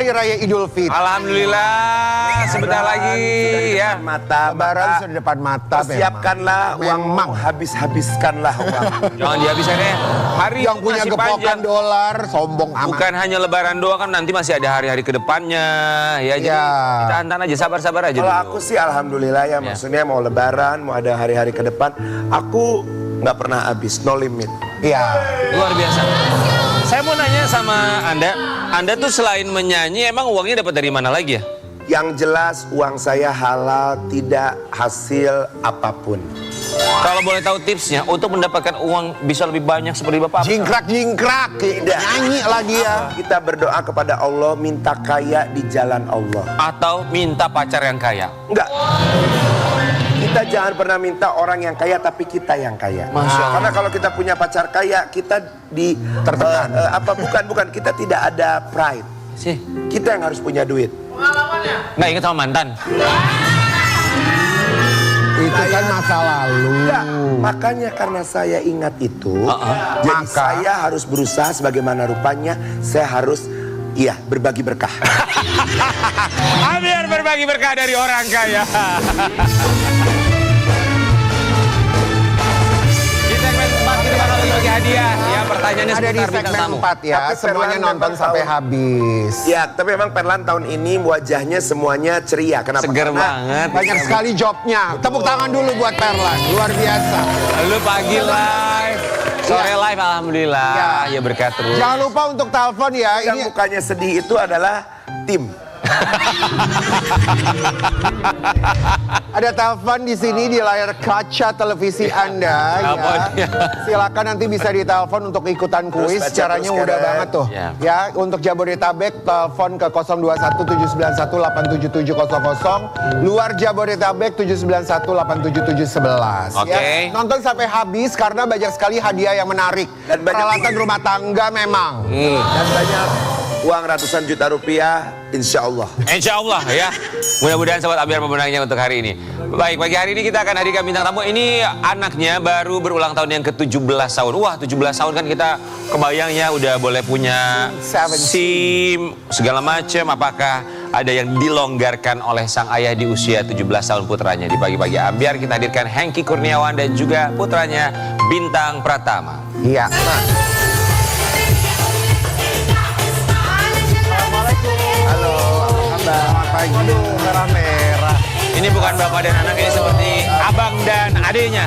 Hari Raya Idul Fitri. Alhamdulillah, sebentar lagi ya. Mata, Lebaran sudah di depan mata. persiapkanlah uang, habiskanlah uang. Jangan dihabiskan ya. Hari Yang punya masih gepokan panjang. dolar, sombong amat. Bukan hanya Lebaran doang kan, nanti masih ada hari-hari ke depannya. Ya, jadi kita hantar aja, sabar-sabar aja Kalau dulu. aku sih alhamdulillah ya, maksudnya mau Lebaran, mau ada hari-hari ke depan, aku nggak pernah habis, no limit. Iya. Luar biasa. Saya mau nanya sama Anda tuh selain menyanyi, emang uangnya dapat dari mana lagi ya? Yang jelas uang saya halal, tidak hasil apapun. Kalau boleh tahu tipsnya untuk mendapatkan uang bisa lebih banyak seperti Bapak. Jingkrak. Tidak. Nyanyi lah dia. Kita berdoa kepada Allah, minta kaya di jalan Allah. Atau minta pacar yang kaya. Enggak. Kita jangan pernah minta orang yang kaya, tapi kita yang kaya. Masya Allah. Karena kalau kita punya pacar kaya, kita tertekan. Bukan, kita tidak ada pride. Sih, Kita yang harus punya duit. nggak ingat sama mantan. Itu kan masa lalu. Enggak, makanya karena saya ingat itu, jadi Maka- saya harus berusaha sebagaimana rupanya, saya harus berbagi berkah. Biar berbagi berkah dari orang kaya. Di segmen 4 kita bakal bagi hadiah. Ya, pertanyaannya Ada di seputar bintang segmen tamu. 4 ya. Tapi Semuanya Perlan nonton memang sampai tahu. habis. Ya, tapi memang Perlan tahun ini wajahnya semuanya ceria. Kenapa? Seger Karena banget. Banyak sekali jobnya. Tepuk tangan dulu buat Perlan. Luar biasa. Lu pagi live, sore live, alhamdulillah. Ya berkat terus. Jangan lupa untuk telepon ya. yang Ini mukanya sedih itu adalah tim. ada telepon di sini di layar kaca televisi Anda Teleponnya. ya. Silakan nanti bisa ditelepon untuk ikutan kuis. baca Caranya terus, mudah Karen. banget tuh. Ya. Ya, untuk Jabodetabek telepon ke 021791877000. Luar Jabodetabek 791877711. Oke. Ya. Nonton sampai habis karena banyak sekali hadiah yang menarik. Dan banyak- Peralatan rumah tangga memang. Dan banyak uang ratusan juta rupiah, insya Allah. Insya Allah ya. Mudah-mudahan sobat Ambiar pemenangnya untuk hari ini. Baik, pagi hari ini kita akan hadirkan bintang tamu. Ini anaknya baru berulang tahun yang ke-17 tahun. Wah, 17 tahun kan kita kebayangnya udah boleh punya SIM, segala macam. Apakah ada yang dilonggarkan oleh sang ayah di usia 17 tahun putranya? Di pagi-pagi Ambiar kita hadirkan Hengky Kurniawan dan juga putranya Bintang Pratama. Iya. Halo, selamat pagi. Aduh, merah-merah. Ini bukan bapak dan anak, ini seperti abang dan adiknya.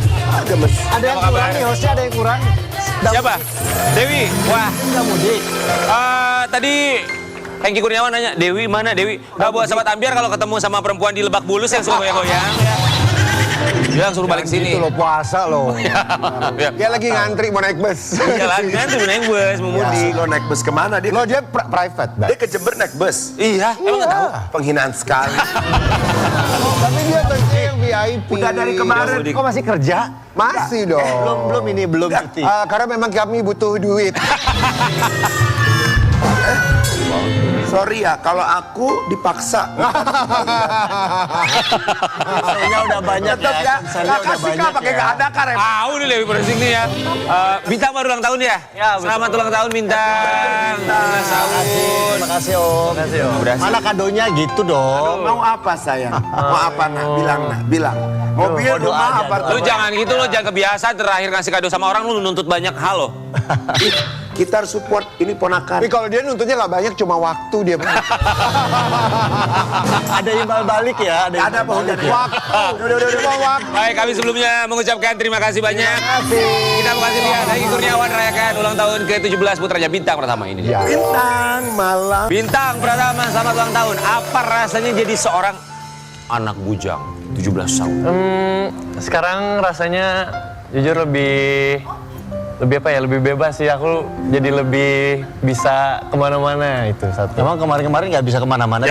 Ada yang kurang nih, hostnya ada yang kurang. Siapa? Dewi. Wah. Nggak mudik. Tadi Hengky Kurniawan nanya, Dewi mana Dewi? Nggak buat sobat Ambiar kalau ketemu sama perempuan di Lebak Bulus yang suka goyang-goyang. Dia suruh balik sini. Itu lo puasa lo. Ya. Dia lagi ngantri mau naik bus. Iya lah, nanti mau naik bus, mau mudik. Lo naik bus kemana? Lo dia private, Dia ke Jember naik bus. Iya, emang nggak tahu. Penghinaan sekali. Tapi dia tentunya yang VIP. Udah dari kemarin. mudik. Kok masih kerja? Masih dong. Belum cuti. Karena memang kami butuh duit. Sorry ya, kalau aku dipaksa. Soalnya udah banyak Tetap ya. Soalnya udah banyak pakai nggak ada kan? Tahu nih Dewi Persik nih ya. Bintang baru ulang tahun ya? Ya, betul. Selamat ulang tahun Bintang. 17 tahun. Terima kasih Om. Berhasil. Mana kadonya gitu dong? Mau apa sayang? Mau apa nak? Bilang. Mobil, Doa rumah, aja, apartemen. Lu jangan gitu, lo jangan kebiasaan terakhir ngasih kado sama orang lu nuntut banyak hal loh. Kita harus support, ini ponakan. Tapi kalau dia nuntutnya nggak banyak, cuma waktu dia. Ada imbal balik ya? Ada apa hujan? Waktu. Udah waktu. Baik, kami sebelumnya mengucapkan terima kasih banyak. Kita mau kasih lihat Hengky Kurniawan rayakan ulang tahun ke-17 putranya Bintang Pratama ini. Ya. Bintang malam. Bintang Pratama, selamat ulang tahun. Apa rasanya jadi seorang anak bujang 17 tahun? Sekarang rasanya jujur lebih apa ya, lebih bebas sih. Aku jadi lebih bisa kemana-mana itu satu. Emang kemarin-kemarin nggak bisa kemana-mana.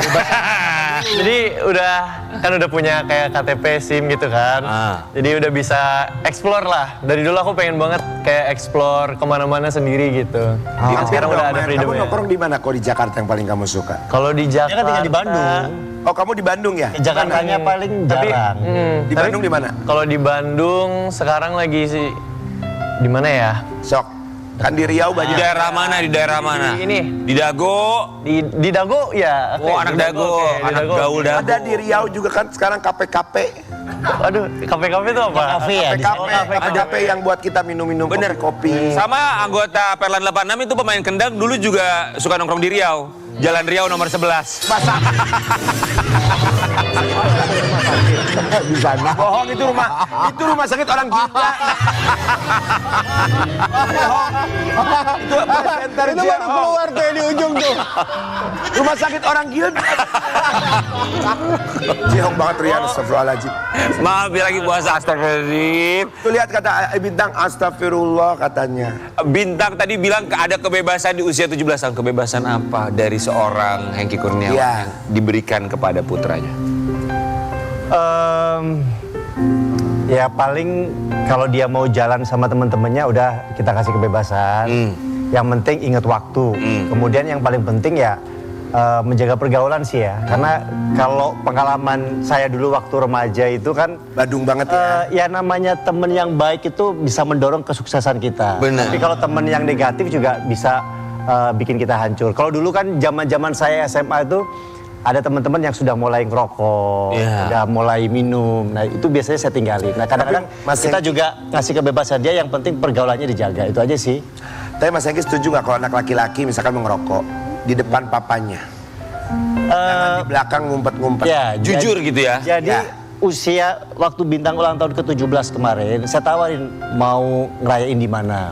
Jadi udah punya kayak KTP SIM gitu kan. Jadi udah bisa explore lah. Dari dulu aku pengen banget kayak explore kemana-mana sendiri gitu. Nah, sekarang udah ada Kamu freedomnya. nongkrong di mana kok di Jakarta yang paling kamu suka? Kalau di Dia Jakarta kan tinggal di Bandung. Oh, kamu di Bandung ya? Jakartanya paling jarang. Di Tapi Bandung di mana? Kalau di Bandung sekarang lagi sih di mana ya? Sok. Kan di Riau Di banyak. daerah mana? Di daerah mana? Di ini. Di Dago. Di Dago ya. Oh, anak Dago, oke, di anak Dago. gaul Dago. Ada di Riau juga kan sekarang KPKP. Aduh, kafe-kafe itu apa? Kafe ya, di KPKP yang buat kita minum-minum Bener. kopi. Sama anggota Perlan 86 itu pemain kendang dulu juga suka nongkrong di Riau. Jalan Riau nomor 11. Di sana. Bohong, itu rumah sakit orang gila. Bohong. Itu center Itu baru keluar tuh di ujung tuh. Rumah sakit orang gila. Jehong banget Rian, astagfirullahaladzim. Maaf ya lagi puasa, astagfirullahaladzim. Tuh lihat kata Bintang, astagfirullah katanya. Bintang tadi bilang ada kebebasan di usia 17 tahun. Kebebasan apa dari seorang Hengky Kurniawan Iya. yang diberikan kepada putranya? Ya paling kalau dia mau jalan sama teman-temannya udah kita kasih kebebasan. Yang penting ingat waktu. Kemudian yang paling penting ya menjaga pergaulan sih ya. Karena kalau pengalaman saya dulu waktu remaja itu kan Badung banget ya. ya namanya temen yang baik itu bisa mendorong kesuksesan kita. Benar. Tapi kalau temen yang negatif juga bisa bikin kita hancur. Kalau dulu kan zaman-zaman saya SMA itu ada teman-teman yang sudah mulai ngerokok, Iya. udah mulai minum. Nah itu biasanya saya tinggalin. Nah kadang-kadang Tapi, Mas kita Hengky- juga ngasih kebebasan dia. Yang penting pergaulannya dijaga. Itu aja sih. Tapi Mas Hengky setuju nggak kalau anak laki-laki misalkan mengerokok di depan papanya? Jangan di belakang ngumpet-ngumpet. Ya, Jujur gitu ya? Jadi Ya. usia waktu Bintang ulang tahun ke-17 kemarin, saya tawarin mau ngerayain di mana.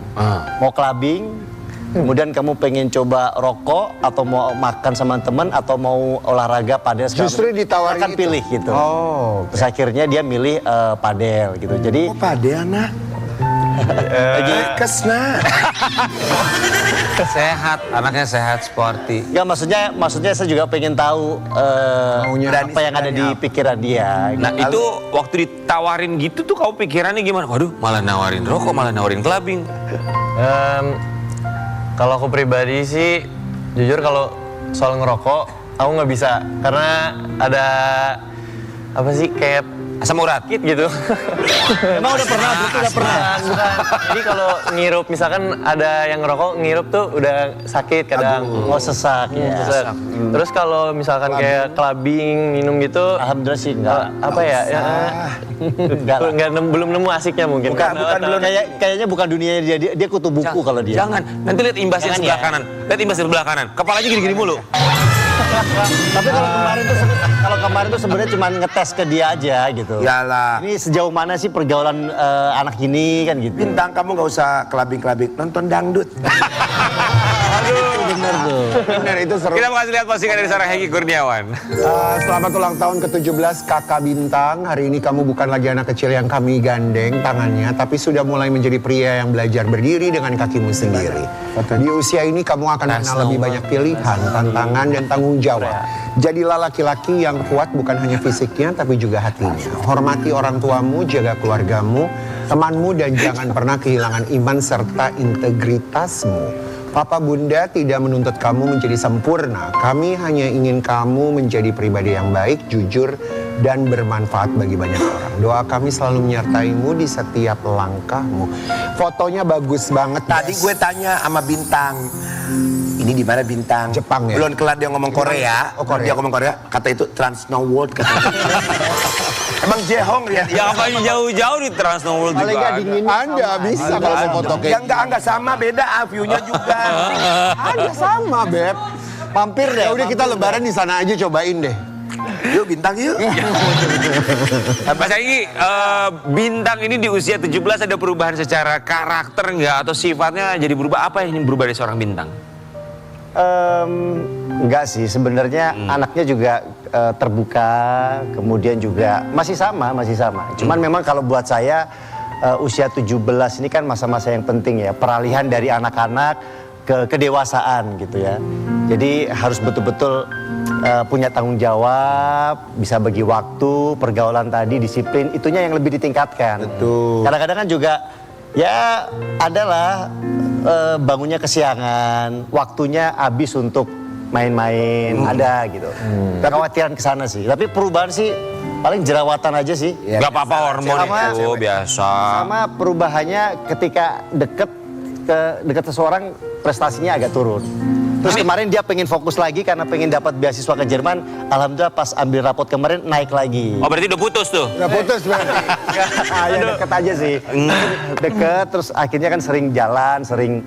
Mau clubbing, kemudian kamu pengen coba rokok, atau mau makan sama teman, atau mau olahraga padel. Justru ditawarin akan itu? pilih gitu. Oh. Terus akhirnya dia milih padel gitu. Jadi Oh pade anak. Kesna. Sehat, anaknya sehat, sporty. ya maksudnya saya juga pengen tahu Maunya apa yang ada di pikiran dia. Nah itu waktu ditawarin gitu tuh kamu pikirannya gimana? Waduh malah nawarin rokok, malah nawarin clubbing. Kalau aku pribadi sih, jujur kalau soal ngerokok, aku nggak bisa. Karena ada, apa sih, kayak Asam urat. sakit gitu. Emang udah pernah? Berarti udah pernah? Bukan. Jadi kalau ngirup, misalkan ada yang ngerokok, ngirup tuh udah sakit kadang. Oh sesak ya. Sesak. Terus kalau misalkan kayak clubbing, minum gitu, Alhamdulillah sih enggak. apa ya? Enggak lah. Belum nemu asiknya mungkin. Bukan belum. Kayaknya bukan dunianya dia kutu buku kalau dia. Jangan, nanti lihat imbas yang Jangan sebelah ya. kanan. Lihat imbas di sebelah kanan. Kepalanya gini-gini mulu. Tapi kalau kemarin tuh sebenarnya cuma ngetes ke dia aja gitu. Yalah. Ini sejauh mana sih pergaulan anak ini kan gitu. Bintang, kamu nggak usah kelabing-kelabing, nonton dangdut. Bener tuh. Bener, itu seru. Kita mau kasih lihat postingan dari seorang Hengky Kurniawan. Selamat ulang tahun ke-17 Kakak Bintang. Hari ini kamu bukan lagi anak kecil yang kami gandeng tangannya, tapi sudah mulai menjadi pria yang belajar berdiri dengan kakimu sendiri. Di usia ini kamu akan mengenal lebih banyak pilihan, tantangan, dan tanggung jawab. Jadilah laki-laki yang kuat bukan hanya fisiknya, tapi juga hatinya. Hormati orang tuamu, jaga keluargamu, temanmu, dan jangan pernah kehilangan iman serta integritasmu. Papa Bunda tidak menuntut kamu menjadi sempurna. Kami hanya ingin kamu menjadi pribadi yang baik, jujur, dan bermanfaat bagi banyak orang. Doa kami selalu menyertaimu di setiap langkahmu. Fotonya bagus banget. Tadi gue tanya sama Bintang, ini di mana Bintang? Jepang ya? Belum kelar dia ngomong Korea. Oh, Korea. Dia ngomong Korea, kata itu Trans Snow World kata. Emang Jehong ya? Ya apa jauh-jauh di Trans Snow World Paling juga nggak ada. dingin. Anda bisa kalau mau foto kayak Yang enggak sama, beda view-nya juga. Ada sama, Beb. Mampir deh. Ya udah kita lebaran di sana aja, cobain deh. Yuk Bintang yuk. Mas Hengky, Bintang ini di usia 17 ada perubahan secara karakter nggak? Atau sifatnya jadi berubah? Apa yang berubah dari seorang Bintang? Enggak sih, sebenarnya anaknya juga terbuka, kemudian juga masih sama. Cuman memang kalau buat saya usia 17 ini kan masa-masa yang penting ya, peralihan dari anak-anak ke kedewasaan gitu ya. Jadi harus betul-betul punya tanggung jawab, bisa bagi waktu, pergaulan tadi, disiplin, itunya yang lebih ditingkatkan. Betul. Kadang-kadang kan juga ya adalah bangunnya kesiangan, waktunya habis untuk main-main, ada gitu. Kekhawatiran ke sana sih. Tapi perubahan sih paling jerawatan aja sih. Nggak apa-apa hormon Sama- itu biasa. Sama perubahannya ketika deket dekat seseorang prestasinya agak turun. Terus kemarin dia pengen fokus lagi karena pengen dapat beasiswa ke Jerman. Alhamdulillah pas ambil rapot kemarin naik lagi. Oh berarti udah putus tuh? Udah putus berarti. Ya deket aja sih. Deket terus akhirnya kan sering jalan, sering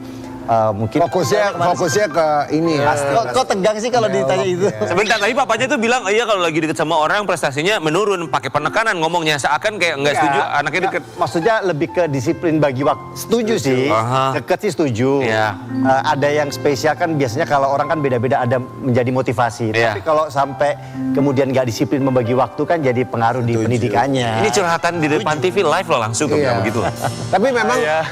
mungkin Fokusnya ke ini. Kok tegang sih kalau ditanya itu? Sebentar, tadi papanya tuh bilang, iya kalau lagi deket sama orang prestasinya menurun, pakai penekanan ngomongnya, seakan kayak nggak setuju anaknya deket. Maksudnya lebih ke disiplin bagi waktu. Setuju sih, deket sih setuju. Iya. Ada yang spesial kan biasanya kalau orang kan beda-beda ada menjadi motivasi. Iya. Tapi kalau sampai kemudian nggak disiplin membagi waktu kan jadi pengaruh di pendidikannya. Ini curhatan di depan TV live loh langsung, Iya. begitu. Tapi memang udah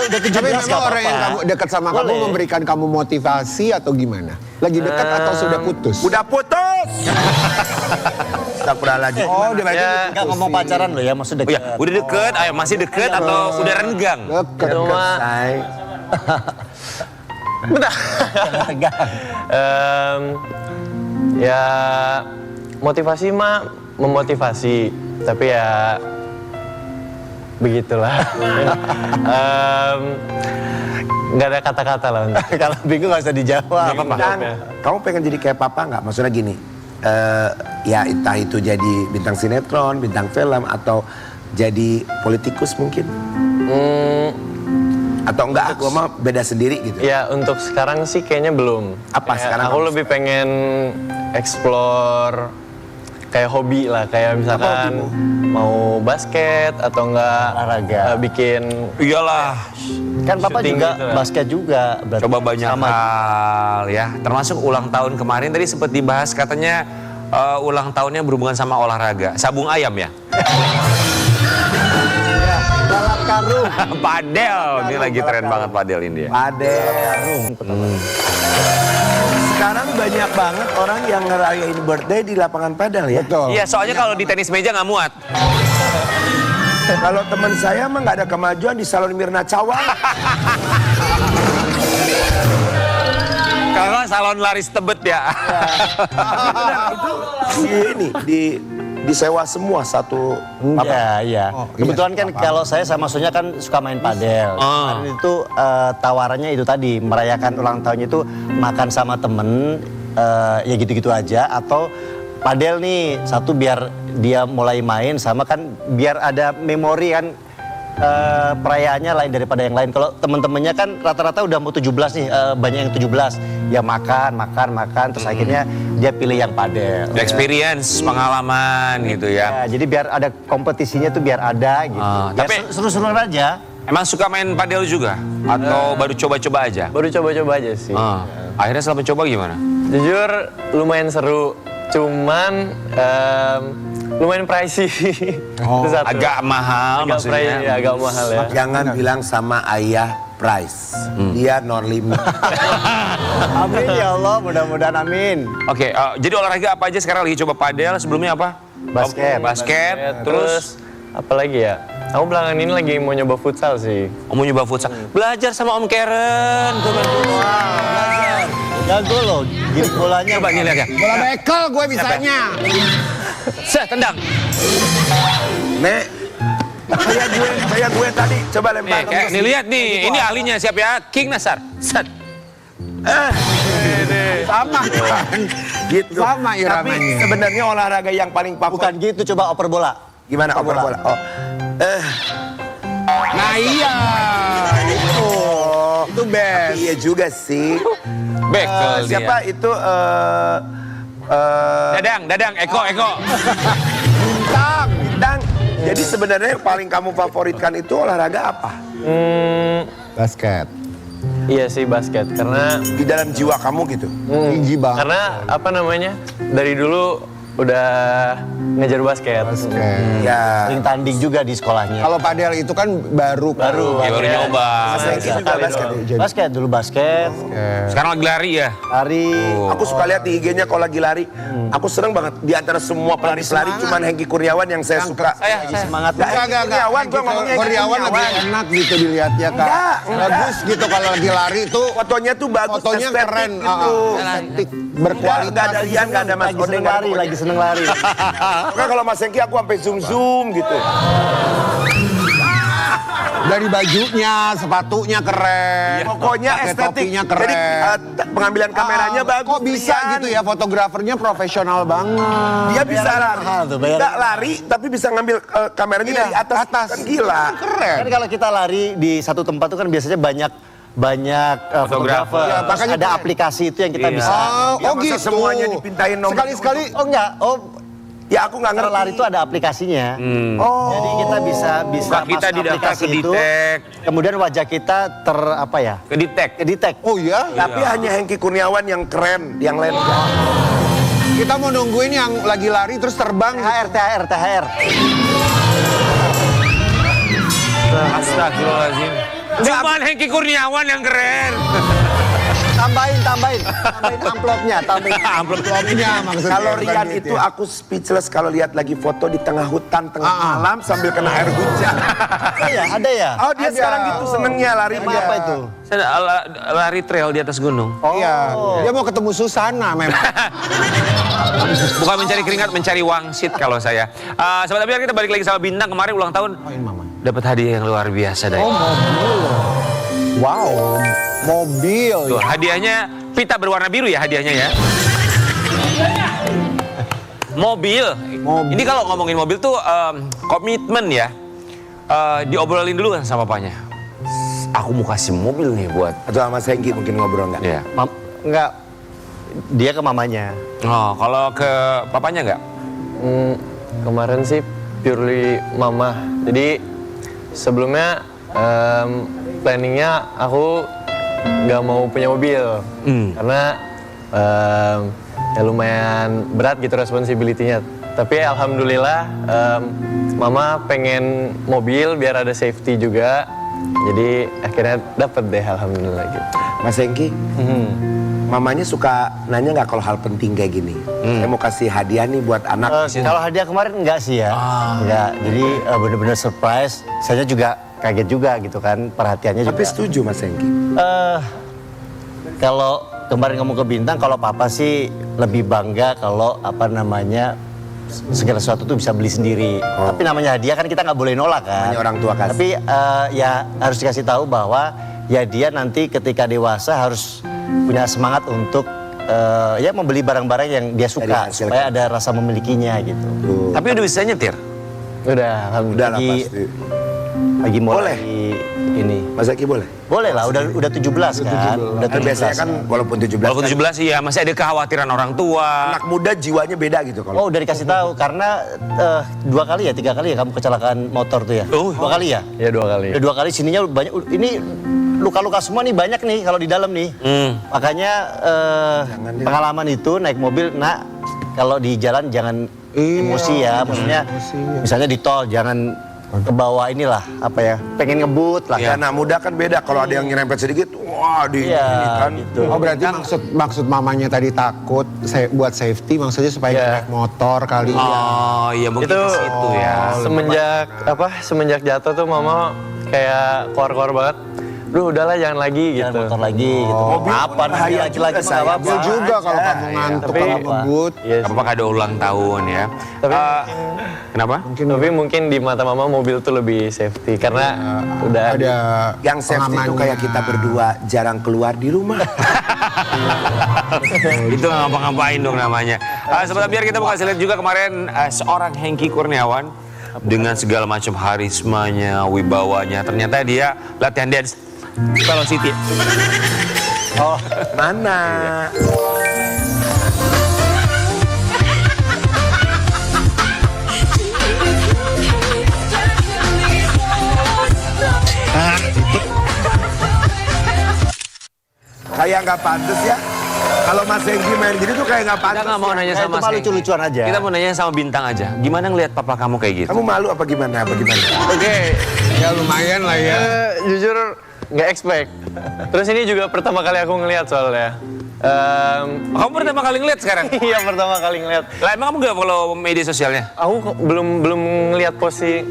17 tapi memang nggak orang yang apa-apa. kamu dekat sama kamu memberikan kamu motivasi atau gimana? Lagi dekat atau sudah putus? Udah putus. Astagfirullahaladzim. Oh, dia berarti Nggak ngomong pacaran loh ya, maksud Oh deket. ya, udah deket, masih deket atau udah renggang? dekat. Cuma ya motivasi mah memotivasi, tapi ya begitulah. Nggak ada kata-kata lah. Kalau bingung nggak usah dijawab. Dan kamu pengen jadi kayak papa nggak? Maksudnya gini, ya entah itu jadi bintang sinetron, bintang film, atau jadi politikus mungkin? Atau enggak, aku mah beda sendiri gitu. Ya untuk sekarang sih kayaknya belum. Apa sekarang Aku kamu- lebih pengen explore kayak hobi lah, kayak misalkan mau basket atau enggak Olahraga. bikin Iyalah, Kan papa Shooting juga gitu lah. basket juga. berarti coba banyak sama. hal ya. Termasuk ulang tahun kemarin tadi sempat dibahas katanya ulang tahunnya berhubungan sama olahraga. Sabung ayam ya? Balap karung. Padel, ini lagi tren banget padel ini ya. Padel. Sekarang banyak banget orang yang ngerayain birthday di lapangan padel ya. Betul. Iya, soalnya kalau di tenis meja nggak muat. Kalau teman saya mah nggak ada kemajuan di salon Mirna Cawang. Kalau salon laris Tebet ya. Ini disewa semua satu apa? Iya. Oh, iya, Kebetulan kan kalau saya sama Sonya kan suka main padel. Kemarin itu tawarannya itu tadi merayakan ulang tahunnya itu makan sama temen ya gitu-gitu aja atau padel nih satu biar dia mulai main sama kan biar ada memori kan perayaannya lain daripada yang lain. Kalau temen-temennya kan rata-rata udah mau 17 nih banyak yang 17 ya makan terus akhirnya dia pilih yang padel. Experience, pengalaman gitu ya. Ya, jadi biar ada kompetisinya tuh biar ada gitu. Biar tapi- seru-seruan aja. Emang suka main padel juga? Atau baru coba-coba aja? baru coba-coba aja sih. Akhirnya setelah mencoba gimana? Jujur lumayan seru, cuman lumayan pricey. Itu satu. Agak mahal agak maksudnya. pricey, agak mahal ya. Jangan bilang sama ayah price. Dia non limit. Amin ya Allah, mudah-mudahan amin. Oke, jadi olahraga apa aja sekarang lagi coba padel? Sebelumnya apa? Basket. Basket, terus apa lagi ya? Aku belakangan ini lagi mau nyoba futsal sih. mau nyoba futsal. Belajar sama Om Karen. Coba. Jago loh, gini bolanya. Coba nih lihat ya. Bola bekel gue bisanya. Set, tendang. Nek, kayak gue tadi. Coba lempar. Nih lihat nih, ini ahlinya siap ya? King Nasar. Set. Sama kan. Gitu. Sama Tapi iramanya. sebenarnya olahraga yang paling Bukan favorit. gitu, coba oper bola. Gimana oper bola? Oh. Nah iya, itu. Itu best. Iya juga sih. Bekel dia. Siapa itu? Dadang, Eko. Bintang. Jadi sebenarnya yang paling kamu favoritkan itu olahraga apa? Basket. Iya sih basket, karena Di dalam jiwa kamu gitu. Tinggi banget. karena apa namanya? Dari dulu udah ngejar basket. Basket. Ya. Sering tanding juga di sekolahnya. Kalau padel itu kan baru. Ya, baru nyoba. Mas Hengki juga basket. Basket dulu basket, Sekarang lagi lari ya? lari. Aku suka lihat di IG-nya kalau lagi lari. Aku seneng banget. Di antara semua pelari-pelari cuman Hengki Kurniawan yang saya suka. Semangat. Enggak. Kurniawan, gua ngomongnya Hengki Kurniawan lebih enak gitu dilihatnya kak. Enggak. Bagus gitu kalau lagi lari tuh. Fotonya tuh bagus, Fotonya estetik keren. gitu. Estetik, Enggak berkualitas. ada Ian, enggak ada Mas Lagi Odeng, seneng enggak ada lari, pokoknya. lagi seneng lari. Pokoknya kalau Mas Hengki aku sampai zoom gitu. Dari bajunya, sepatunya keren. Pokoknya pakai estetik. topinya keren. Jadi pengambilan kameranya bagus. Kok bisa Rian. gitu ya, fotografernya profesional banget. Dia bisa lari. mahal tuh, bayar. Nggak lari, tapi bisa ngambil kameranya Iya, dari atas. Kan gila. Keren. Kan kalau kita lari di satu tempat tuh kan biasanya banyak fotografer. Ya, Terus makanya ada keren. aplikasi itu yang kita Iya. bisa. Ya, Oh masa gitu. semuanya dipintain nomor. Sekali-sekali. Oh enggak, Ya aku nggak kalau ngerti. lari itu ada aplikasinya. Oh. Jadi kita bisa Muka kita masuk didata aplikasi ke itu, detect. kemudian wajah kita Kedetek. Oh ya? Tapi hanya Hengki Kurniawan yang keren, yang lain enggak. Kita mau nungguin yang lagi lari terus terbang. THR. Astagfirullahaladzim. Cuman Hengki Kurniawan yang keren. Tambahin amplopnya, Amplopnya maksudnya. Kalau bukan Rian gitu itu ya. aku speechless kalau lihat lagi foto di tengah hutan, tengah malam sambil kena air hujan. Ada ya? Oh dia Ada. sekarang gitu senengnya lari. Tema apa itu? Saya lari trail di atas gunung. Iya, dia mau ketemu Susana memang. Bukan mencari keringat, mencari wangsit kalau saya. Sobat Abiar, kita balik lagi sama Bintang. Kemarin ulang tahun. Dapat hadiah yang luar biasa dari. Wow, mobil. Tuh, hadiahnya pita berwarna biru ya hadiahnya ya. Mobil. Ini kalau ngomongin mobil tuh komitmen ya. Diobrolin dulu kan sama papanya. Aku mau kasih mobil nih buat. Atau sama Mas Hengki mungkin ngobrol nggak? Ya. Enggak, dia ke mamanya. Oh, kalau ke papanya nggak? Kemarin sih purely mama. Jadi sebelumnya planningnya aku nggak mau punya mobil karena ya lumayan berat gitu responsibility-nya. Tapi alhamdulillah mama pengen mobil biar ada safety juga. Jadi akhirnya dapet deh alhamdulillah gitu. Mas Hengki, mamanya suka nanya nggak kalau hal penting kayak gini? Saya mau kasih hadiah nih buat anak. Kalau hadiah kemarin enggak sih ya. Enggak, jadi bener-bener surprise. Saya juga kaget juga gitu kan, perhatiannya Tapi juga. setuju Mas Hengki. Kalau kemarin kamu ke Bintang, kalau papa sih lebih bangga kalau segala sesuatu tuh bisa beli sendiri. Tapi namanya hadiah kan kita nggak boleh nolak kan. Namanya orang tua kasih. Tapi ya harus dikasih tahu bahwa ya dia nanti ketika dewasa harus punya semangat untuk ya membeli barang-barang yang dia suka Dari hasil supaya ada rasa memilikinya gitu. Tapi udah bisa nyetir. Udah, Udah lah lagi pasti. lagi mulai Boleh? ini. Mas Hengki boleh? Boleh lah, udah 17 kan. Udah Kan 17 biasanya kan walaupun 17 Walaupun kan, 17 iya masih ada kekhawatiran orang tua. anak muda jiwanya beda gitu kalau. Oh udah dikasih tahu karena 2 kali ya 3 kali ya kamu kecelakaan motor tuh ya. Oh. 2 kali ya. Ya 2 kali. Udah 2 kali sininya banyak. Ini luka-luka semua nih banyak nih kalau di dalam nih. Makanya pengalaman itu naik mobil, nak kalau di jalan jangan emosi ya. Maksudnya misalnya di tol jangan kebawa inilah apa ya pengen ngebut lah Ya, kan. anak muda kan beda. Kalau ada yang nyerempet sedikit, wah di Iya, ini kan. gitu. Oh berarti maksud mamanya tadi takut buat safety maksudnya supaya Iya. naik motor kali ya. Oh iya mungkin Itu ke situ ya. semenjak jatuh tuh mama kayak keluar banget. Duh udahlah jangan lagi Jangan gitu. motor lagi gitu. Mobil Apa bahaya namanya laki-laki juga, mah nggak apa-apa. Mobil juga kalau kamu ngantuk Tapi- kalau ngebut. Iya sih. Apakah ada ulang tahun ya? Tapi Kenapa? Tapi mungkin di mata mama mobil tuh lebih safety karena udah Ada Yang safety itu pengamannya. kayak kita berdua jarang keluar di rumah. Itu nggak ngapa-ngapain dong namanya. Sobat Biar kita mau kasih lihat juga kemarin seorang Hengki Kurniawan dengan segala macam harismanya, wibawanya. Ternyata dia latihan dance Velocity. Oh, mana? Kayak nggak pantas ya. Kalau Mas Hengki main gini tuh kayak nggak Kita pantas. nggak mau nanya Itu sama mah Mas Hengki. lucu-lucuan aja. Kita mau nanya sama Bintang aja. Gimana ngelihat papa kamu kayak gitu? Kamu malu apa gimana? Oke, Ya lumayan lah ya. jujur nggak expect. Terus ini juga pertama kali aku ngeliat soalnya. Kamu pertama kali ngeliat sekarang? Iya pertama kali ngeliat. Lah emang kamu nggak follow media sosialnya? Aku belum ngeliat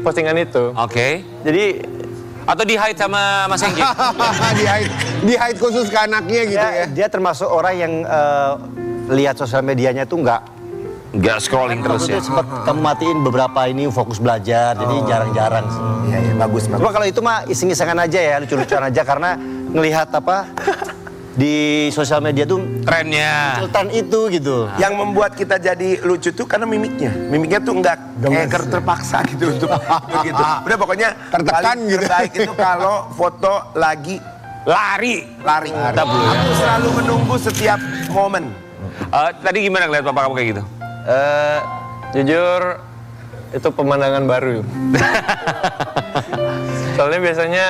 postingan itu. Oke. Jadi Atau di hide sama Mas Hengki? di hide khusus ke anaknya gitu ya. Dia termasuk orang yang lihat sosial medianya tuh nggak Nggak scrolling terus Waktu ya. itu sempat kamu matiin beberapa ini fokus belajar, jadi jarang-jarang sih. Iya, iya, bagus, bagus. Cuma kalau itu mah iseng-isengan aja ya, lucu-lucuan aja karena ngelihat apa di sosial media tuh Trennya. sultan itu gitu. Yang membuat kita jadi lucu tuh karena mimiknya. Mimiknya tuh enggak kayak terpaksa gitu untuk gitu. Udah pokoknya Tertekan paling gitu. terbaik itu kalau foto lagi Lari. lari. Aku selalu menunggu setiap momen. Tadi gimana ngeliat papa kamu kayak gitu? Jujur itu pemandangan baru. Soalnya biasanya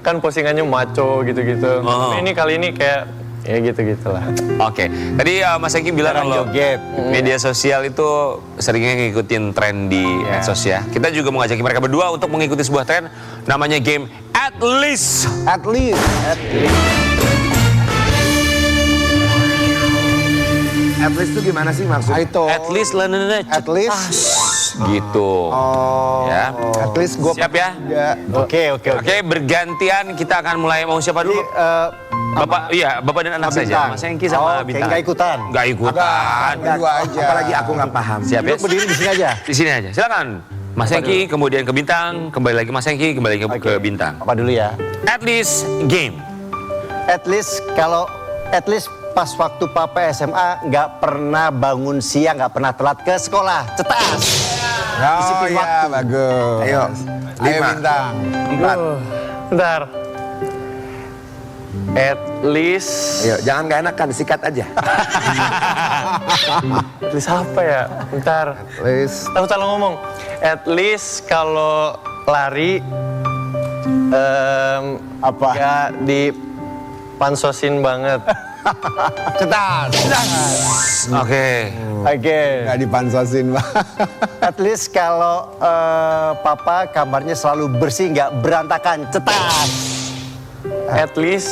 kan postingannya maco gitu-gitu. Oh. Tapi ini kali ini kayak ya gitu-gitulah. Oke, tadi Mas Eki bilang Jarang kalau joget. media sosial itu seringnya ngikutin tren di medsos ya. Kita juga mengajak mereka berdua untuk mengikuti sebuah tren namanya game At Least. At least. At least tuh gimana sih maksudnya? Itu. At least lah, At least. gitu. Ya. At least gue Siap ya? Oke. Oke, bergantian kita akan mulai mau siapa dulu? Bapak, iya, Bapak dan anak saja. Bintang. Mas Hengki sama Oke, Bintang. nggak ikutan. Nggak ikutan. Berdua aja. Apalagi aku nggak paham. Siap ya? Duduk berdiri di sini aja. Di sini aja. Silakan. Mas Hengki, kemudian ke Bintang, kembali lagi Mas Hengki, kembali lagi ke Bintang. Apa dulu ya? At least game. At least pas waktu Papa SMA nggak pernah bangun siang, nggak pernah telat ke sekolah. Cetas. Oh Disiplin iya, waktu. bagus. Ayo, Ayo 5, Bintang. 4. Bentar. At least Ayo, jangan nggak enakan, sikat aja. At least apa ya? Bentar. Least. Aku salah ngomong. At least kalau lari Apa? nggak dipansosin banget. Cetas. Oke. Oke. Gak dipansosin, Pak. At least kalau Papa kamarnya selalu bersih, nggak berantakan. Cetas. At least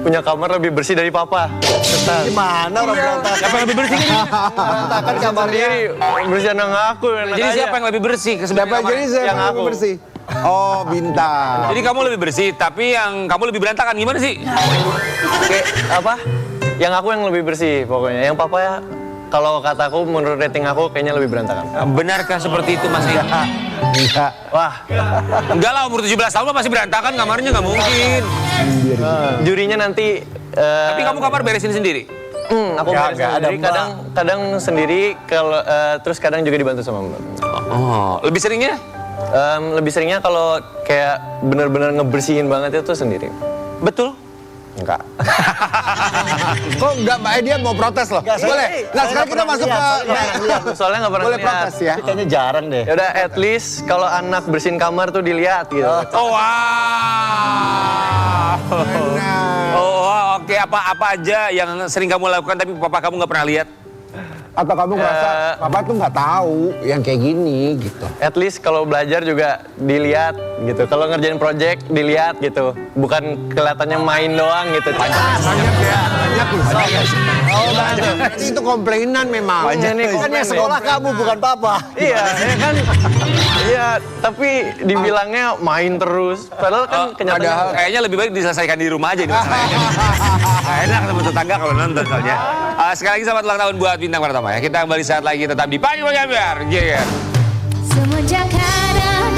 punya kamar lebih bersih dari papa. Cetas. Gimana orang berantakan? Siapa yang lebih bersih kan? Berantakan kamarnya. Sendiri bersihin yang aku. enak Jadi aja. siapa yang lebih bersih? Siapa jadi saya Yang yang aku. bersih? Oh, Bintang. Jadi kamu lebih bersih, tapi yang kamu lebih berantakan gimana sih? Kayak apa? Yang aku yang lebih bersih pokoknya. Yang papa ya kalau kataku menurut rating aku kayaknya lebih berantakan. Benarkah seperti itu Mas Hengki? Enggak. Wah, Enggak lah, umur 17 tahun mah masih berantakan kamarnya, nggak mungkin. jurinya nanti Tapi kamu kamar beresin sendiri? aku Nggak, beresin nggak, ada sendiri, kadang sendiri kalau terus kadang juga dibantu sama mbak. Oh, lebih seringnya? Lebih seringnya kalau kayak bener-bener ngebersihin banget itu sendiri. Betul. Enggak. Kok enggak Mbak Edia mau protes loh? Boleh. Nah, sekarang kita masuk ke Soalnya nggak pernah boleh lihat. protes ya. Kayaknya jarang deh. Ya udah, at least kalau anak bersihin kamar tuh dilihat gitu. Oh, wow. Oh, oke. Apa aja yang sering kamu lakukan tapi papa kamu nggak pernah lihat? Atau kamu ngerasa Papa tuh nggak tahu yang kayak gini gitu. At least kalau belajar juga dilihat gitu. Kalau ngerjain project dilihat gitu. Bukan kelihatannya main doang gitu. Banyak loh. Oh, banyak. Berarti itu komplainan memang. Banyak nih Kan komplain yang sekolah kamu bukan Papa. Iya, ya kan. Iya, tapi dibilangnya main terus. Padahal kan Padahal kenyataannya kayaknya lebih baik diselesaikan di rumah aja ini masalahnya. Nggak enak sama tetangga kalau nonton soalnya. Sekali lagi selamat ulang tahun buat Bintang pertama ya. Kita kembali saat lagi tetap di Pagi Pagi Ambiar. Yeah. Semenjak ada